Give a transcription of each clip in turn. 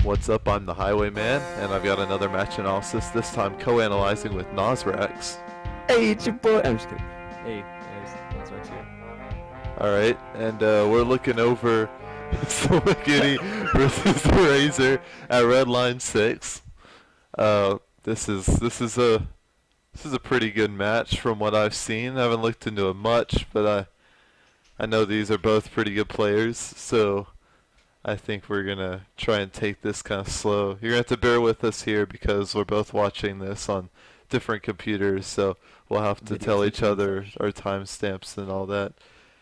What's up? I'm the Highwayman, and I've got another match analysis, this time co-analyzing with Nosrax. Hey, it's your boy. I'm just kidding. Hey, guys, Nosrax here. Alright, and we're looking over Swiggity versus the Razor at Redline 6. This is a pretty good match from what I've seen. I haven't looked into it much, but I know these are both pretty good players, so I think we're gonna try and take this kind of slow. You're gonna have to bear with us here because we're both watching this on different computers, so we'll have to tell each other our timestamps and all that.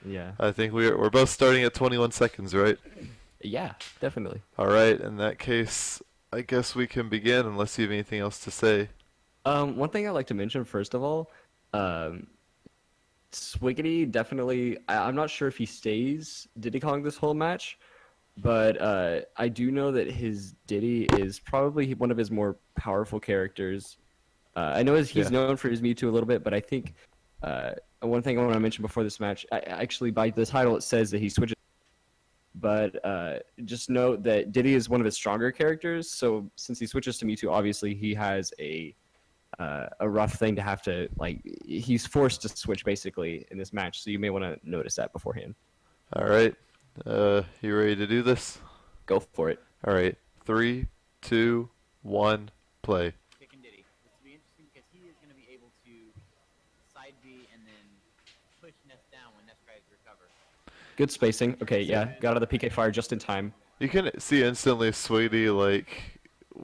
Yeah. I think we're both starting at 21 seconds, right? Yeah, definitely. All right. In that case, I guess we can begin unless you have anything else to say. One thing I'd like to mention first of all, Swiggity definitely. I'm not sure if he stays Diddy Kong this whole match, but I do know that his Diddy is probably one of his more powerful characters. I know he's known for his Mewtwo a little bit, but I think one thing I want to mention before this match, actually by the title it says that he switches, but just note that Diddy is one of his stronger characters. So since he switches to Mewtwo, obviously he has a rough thing to have to he's forced to switch basically in this match. So you may want to notice that beforehand. All right. You ready to do this? Go for it. All right. 3, 2, 1, play. Picking Diddy. This will be interesting because he is going to be able to side B and then push Ness down when Ness tries to recover. Good spacing. Okay, yeah, got out of the PK fire just in time. You can see instantly Swiggity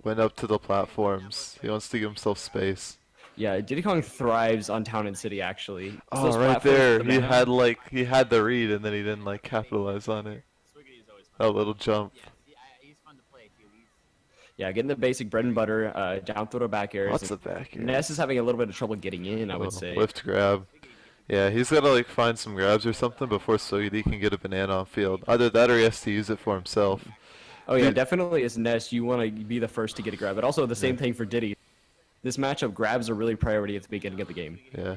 went up to the platforms. He wants to give himself space. Yeah, Diddy Kong thrives on Town and City actually. It's Oh, those right platforms there. with the He banana. had the read and then he didn't capitalize on it. Swiggity is always fun. That little jump. Yes, he's fun to play too. Yeah, getting the basic bread and butter, down throw to back airs. Lots of back air. Ness is having a little bit of trouble getting in, I would say. Lift grab. Yeah, he's got to find some grabs or something before Swiggity can get a banana on field. Either that or he has to use it for himself. Oh yeah, definitely as Ness, you want to be the first to get a grab. But also the same thing for Diddy. This matchup, grabs are really priority at the beginning of the game. Yeah.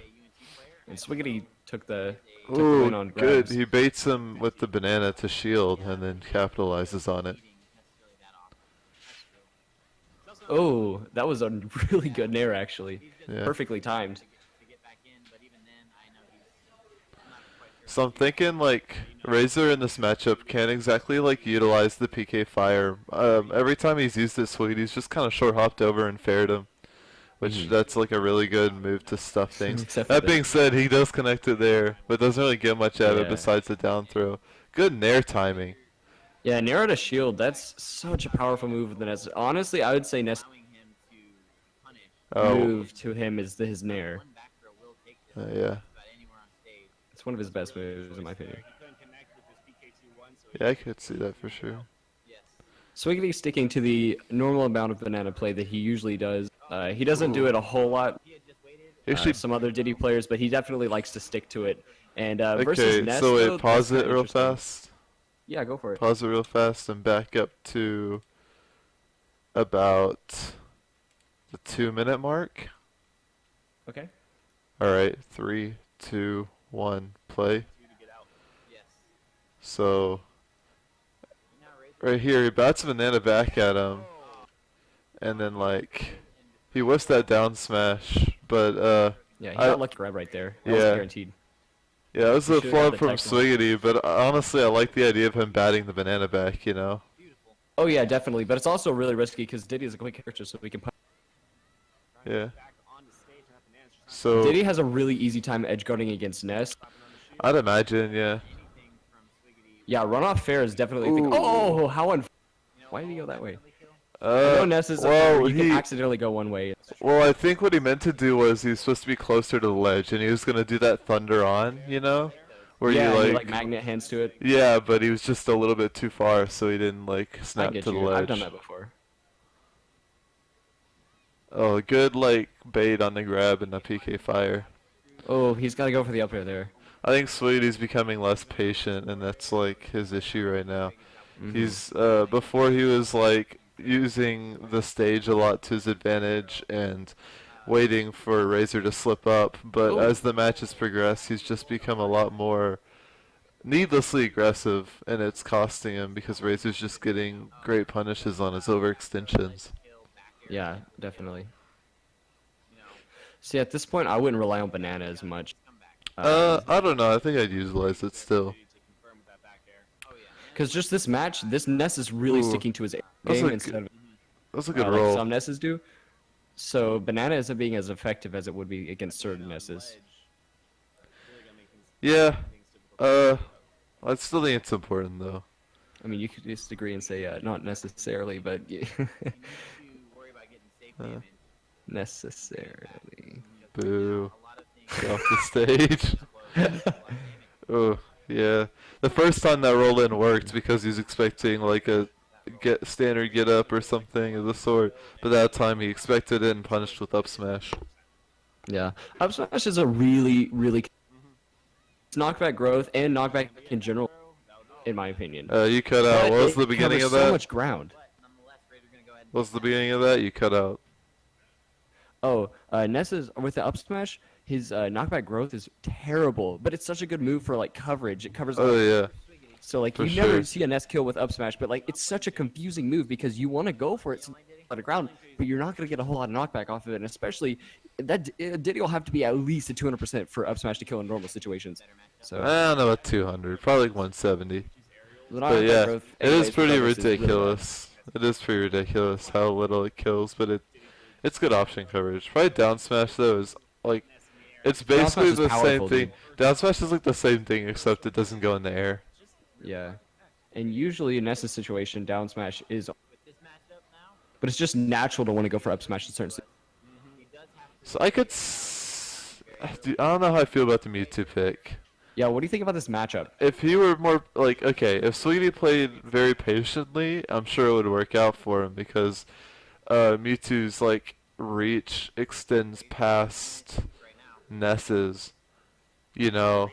And Swiggity took the win Ooh, on good. grabs. He baits him with the banana to shield and then capitalizes on it. Oh, that was a really good nair actually. Yeah. Perfectly timed. to get back in, but even then, I know he's not quite sure. So I'm thinking Razor in this matchup can't exactly utilize the PK fire. Every time he's used it, Swiggity's just kind of short hopped over and fared him, which that's a really good move to stuff things. Except for That being said, he does connect it there, but doesn't really get much out of it Yeah. besides the down throw. Good nair timing. Yeah, nair to shield, that's such a powerful move with the Ness. Honestly, I would say Ness Allowing him to punish move to him is his nair. one back throw will take this Yeah. about anywhere on stage. It's one of his best moves in my opinion. Yeah, I could see that for sure. Yes. Swiggity sticking to the normal amount of banana play that he usually does. He doesn't do it a whole lot. He had just waited. Actually, Some other Diddy players, but he definitely likes to stick to it. And versus okay, Ness, so though, wait, pause that's it real interesting. fast. Yeah, go for it. Pause it real fast and back up to about the 2-minute mark. Okay. All right, 3, 2, 1, play. Yes. So Now Razor. right here, he bats a banana back at him, and then he whiffs that down smash. But Yeah, he I- got lucky grab right there. That was Yeah. guaranteed. yeah, it was He a should've got flub the from tech one. Swiggity. But honestly, I like the idea of him batting the banana back. Beautiful. Oh yeah, definitely. But it's also really risky because Diddy is a quick character, so we can. Yeah. Back onto stage and have bananas just So Diddy has a really easy time edge guarding against Ness. I'd imagine, yeah. anything from Swiggity. Yeah, runoff fair is definitely. Ooh. Oh, how un. You know, Why did he go that way? I Uh, know Ness is well, you can accidentally go one way. Well, I think what he meant to do was he's supposed to be closer to the ledge, and he was gonna do that thunder on, where Yeah, you he, like magnet hands to it. yeah, but he was just a little bit too far, so he didn't I snap get to the you. ledge. I've done that before. Oh, good bait on the grab and the PK fire. Oh, he's got to go for the up air there. I think Sweetie's becoming less patient, and that's his issue right now. He's before he was using the stage a lot to his advantage and waiting for Razor to slip up, but Ooh. as the matches progress, he's just become a lot more needlessly aggressive, and it's costing him because Razor's just getting great punishes on his overextensions. Yeah, definitely. See, at this point, I wouldn't rely on banana as much. I don't know. I think I'd utilize it still. Because just this match, this Ness is really Ooh. sticking to his That's game a instead of That's a good like roll. some Nesses do. So banana isn't being as effective as it would be against certain Nesses. Yeah. I still think it's important though. I mean, you could disagree and say not necessarily, but necessarily. Boo. Get off the stage. Oh, yeah. The first time that roll in worked because he's expecting like a standard get up or something of the sort, but that time he expected it and punished with up smash. Yeah, up smash is a really it's knockback growth and knockback in general, in my opinion. You cut out. But What was it the beginning covers of that? so much ground. What was the beginning of that? You cut out. Oh, Nessa's with the up smash, his knockback growth is terrible, but it's such a good move for like coverage. It covers. Oh yeah. So like for you never sure. see a Ness kill with up smash, but like it's such a confusing move because you want to go for it on the ground, but you're not gonna get a whole lot of knockback off of it, and especially that Diddy will have to be at least a 200% for up smash to kill in normal situations. So I don't know about 200. Probably like 170. the But knockback yeah, growth it is anyways, pretty regardless, is really bad. ridiculous. It is pretty ridiculous how little it kills, but it's good option coverage. Probably down smash though is like it's Down smash basically is the same powerful, thing. dude. Down smash is like the same thing except it doesn't go in the air. Yeah, and usually in Nessa's situation, down smash is, but it's just natural to want to go for up smash in certain. So I could. Dude, I don't know how I feel about the Mewtwo pick. Yeah, what do you think about this matchup? If he were more like okay, if Swiggity played very patiently, I'm sure it would work out for him because Mewtwo's like reach extends past Ness's, you know,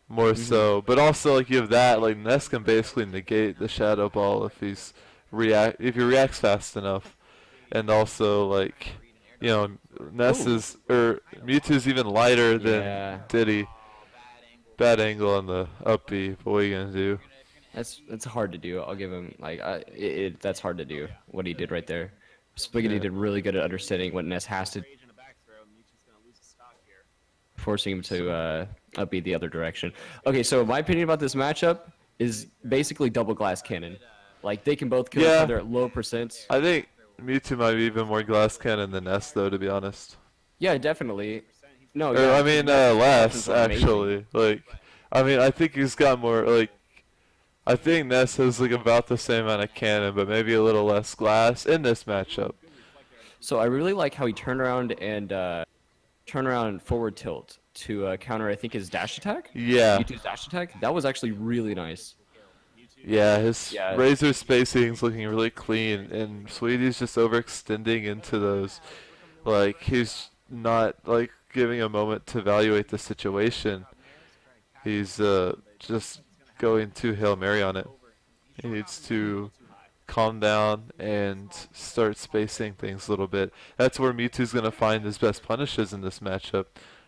more so. But also like you have that like Ness can basically negate the Shadow Ball if if he reacts fast enough, and also like you know Ness's or Mewtwo's even lighter than Yeah. Diddy. Bad angle on the up B, but what are you gonna do? That's hard to do. I'll give him like that's hard to do. What he did right there. Swiggity Yeah. did really good at understanding what Ness has to, forcing him to upbeat the other direction. Okay, so my opinion about this matchup is basically double glass cannon. Like they can both kill each Yeah. other at low percents. I think Mewtwo might be even more glass cannon than Ness though, to be honest. Yeah, definitely. No, Or yeah, I mean less Ness is amazing. actually. Like I mean I think he's got more like I think Ness has like about the same amount of cannon, but maybe a little less glass in this matchup. So I really like how he turned around and forward tilt to counter I think his dash attack. Yeah. Mewtwo's dash attack. That was actually really nice. Yeah, his Yeah. razor spacing's looking really clean, and Sweetie's just overextending into those. Like he's not like giving a moment to evaluate the situation. He's just going to Hail Mary on it. He needs to calm down and start spacing things a little bit. That's where Mewtwo's gonna find his best punishes in this matchup,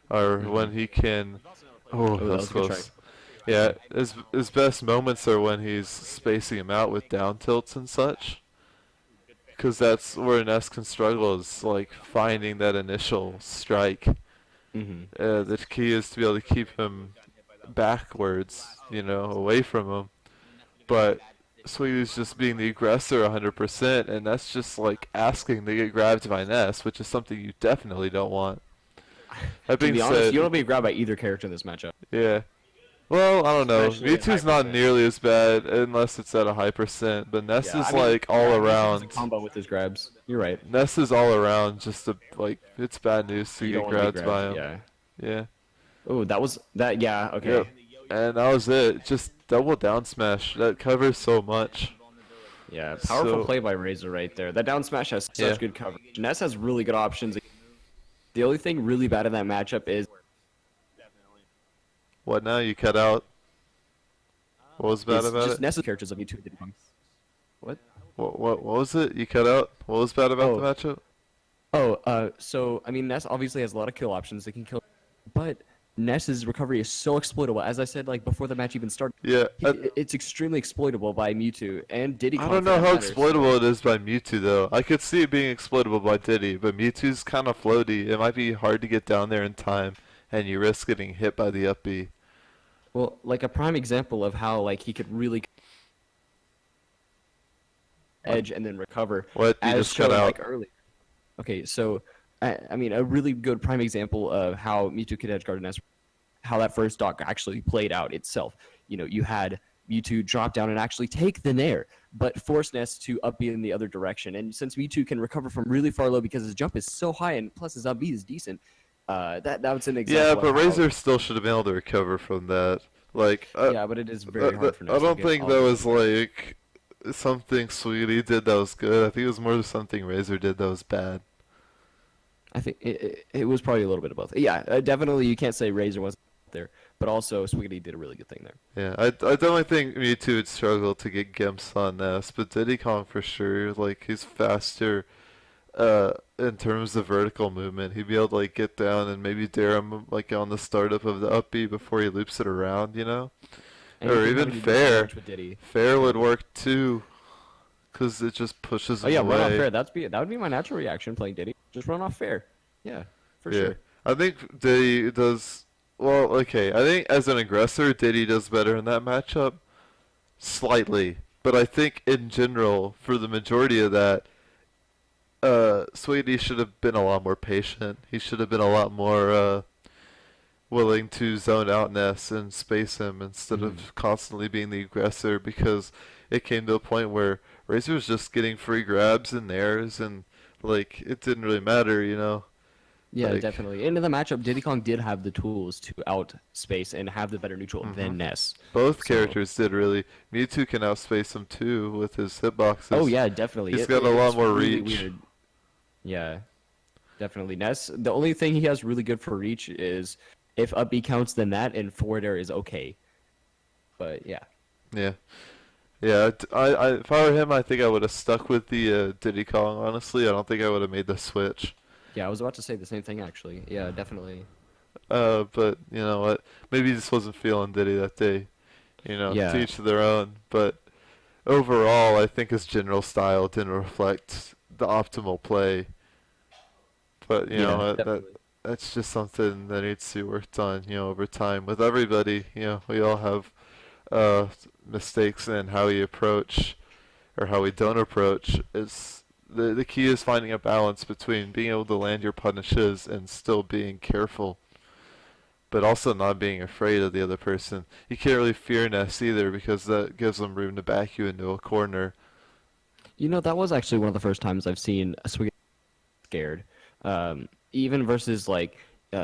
or when he can. Oh, that that's was a good close. try. Yeah, his best moments are when he's spacing him out with down tilts and such. Because that's where Ness can struggle, is like finding that initial strike. Hmm. The key is to be able to keep him backwards, you know, away from him. But Sweetie's just being the aggressor 100%, and that's just like asking to get grabbed by Ness, which is something you definitely don't want. That To being be honest, said, you don't be grabbed by either character in this matchup. yeah. Well, I don't know. Especially at Mewtwo's high not percent. nearly as bad unless it's at a high percent, but Ness Yeah, is I mean, like all yeah, Mewtwo has a around. combo with his grabs. You're right. Ness is all around just like it's bad news to You get don't want to be grabbed by him. grabbed. Yeah. Yeah. Oh, that was that. Yeah. Okay. Yep. And that was it. Just double down smash. That covers so much. Yeah. Powerful So- play by Razor right there. That down smash has such Yeah. good coverage. Ness has really good options. The only thing really bad in that matchup is What now? You cut out? What was bad it's about just it? Ness's characters of Mewtwo did wrong. What? What was it? You cut out? What was bad about the Oh. matchup? Oh, so I mean Ness obviously has a lot of kill options. They can kill, but Ness's recovery is so exploitable. As I said, like before the match even started, Yeah, it's extremely exploitable by Mewtwo and Diddy I Kong. don't for know that how matter, exploitable it is by Mewtwo though. I could see it being exploitable by Diddy, but Mewtwo's kind of floaty. It might be hard to get down there in time, and you risk getting hit by the up B. Well, like a prime example of how like he could really edge and then recover, What? You as just cut shown out. like earlier. Okay, so I mean a really good prime example of how Mewtwo could edge guard Ness, how that first dock actually played out itself. You know, you had Mewtwo drop down and actually take the Nair, but force Ness to up B in the other direction. And since Mewtwo can recover from really far low because his jump is so high and plus his up B is decent, that was an example. Yeah, of but how, Razor still should have been able to recover from that. Like, yeah, but it is very hard for Ness. I to don't get think all that the- was like something Sweetie did that was good. I think it was more something Razor did that was bad. I think it was probably a little bit of both. Yeah, definitely you can't say Razor wasn't there, but also Swiggity did a really good thing there. Yeah, I definitely think Mewtwo would struggle to get Gimps on Ness, but Diddy Kong for sure. Like, he's faster in terms of vertical movement. He'd be able to like get down and maybe dare him like on the startup of the up B before he loops it around, you know? And Or you can even probably do so fair. much with Diddy. Fair would work too, cause it just pushes Oh him yeah, away. run off fair. That would be my natural reaction playing Diddy. Just run off fair. Yeah, for Yeah. sure. I think Diddy does well. Okay, I think as an aggressor, Diddy does better in that matchup, slightly. But I think in general, for the majority of that, Sweetie should have been a lot more patient. He should have been a lot more willing to zone out Ness and space him instead of constantly being the aggressor, because it came to a point where Razor was just getting free grabs and nairs and like it didn't really matter, you know. Yeah, Like- definitely. And in the matchup, Diddy Kong did have the tools to outspace and have the better neutral than Ness. Both So- characters did really. Mewtwo can outspace him too with his hitboxes. Oh yeah, definitely. He's got a lot it's more really reach. weird. Yeah, definitely. Ness. The only thing he has really good for reach is if up B counts, then that, and forward air is okay. But yeah. Yeah. Yeah, if I were him, I think I would have stuck with the Diddy Kong, honestly. I don't think I would have made the switch. Yeah, I was about to say the same thing actually. Yeah, definitely. But you know what? Maybe he just wasn't feeling Diddy that day. You know, Yeah. to each their own. But overall, I think his general style didn't reflect the optimal play. But you know what? definitely. That's just something that needs to be worked on. You know, over time with everybody. You know, we all have mistakes in how we approach or how we don't approach. Is the key is finding a balance between being able to land your punishes and still being careful, but also not being afraid of the other person. You can't really fear Ness either, because that gives them room to back you into a corner. You know, that was actually one of the first times I've seen a Swiggity scared. Even versus like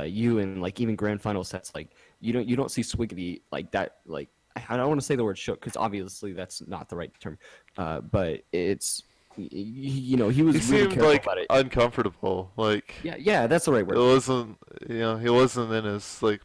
you in like even grand final sets, like you don't see Swiggity like that. Like I don't want to say the word shook because obviously that's not the right term. But it's you know he was He really seemed careful like about it. uncomfortable. Like Yeah, that's the right it word. wasn't, you know, he wasn't in his like,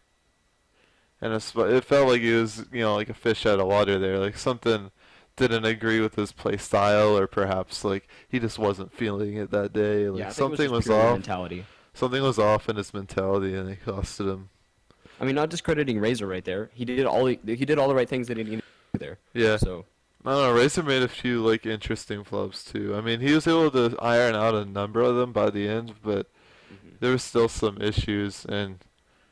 in a spot. It felt like he was, you know, like a fish out of water there. Like something didn't agree with his play style, or perhaps like he just wasn't feeling it that day. Like Yeah, I think something it was, was just purely off. mentality. Something was off in his mentality, and it costed him. I mean, not discrediting Razor right there. He did all the right things that he needed to do there. Yeah. So I don't know, Razor made a few like interesting flubs too. I mean, he was able to iron out a number of them by the end, but there was still some issues, and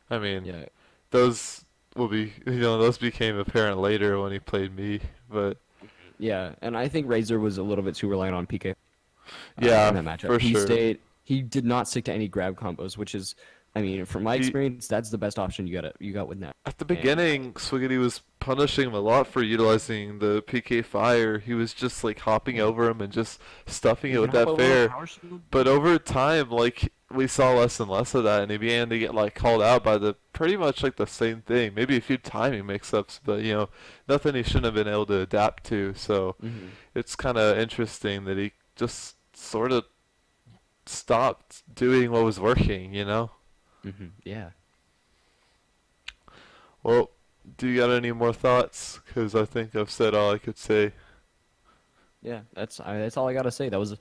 I mean, yeah, those will be, you know, those became apparent later when he played me. But yeah, and I think Razor was a little bit too reliant on PK. yeah, In that matchup. for sure. He did not stick to any grab combos, which is, I mean, from my He- experience, that's the best option you got with that. At the beginning, Swiggity was punishing him a lot for utilizing the PK fire. He was just like hopping over him and just stuffing it with that fair. But over time, like we saw less and less of that, and he began to get like called out by the pretty much like the same thing. Maybe a few timing mix-ups, but you know, nothing he shouldn't have been able to adapt to. So it's kind of interesting that he just sort of stopped doing what was working. You know. Yeah. Well, do you got any more thoughts? Because I think I've said all I could say. Yeah, that's all I gotta say. That was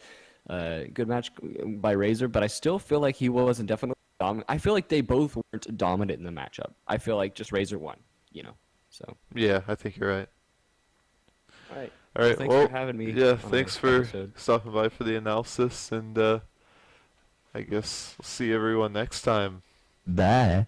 a good match by Razor, but I still feel like he wasn't definitely I feel like they both weren't dominant in the matchup. I feel like just Razor won, you know. So, Yeah, I think you're right. all right. All right, Thanks well, for having me. yeah, on thanks our for episode. stopping by for the analysis, and I guess we'll see everyone next time. Bye.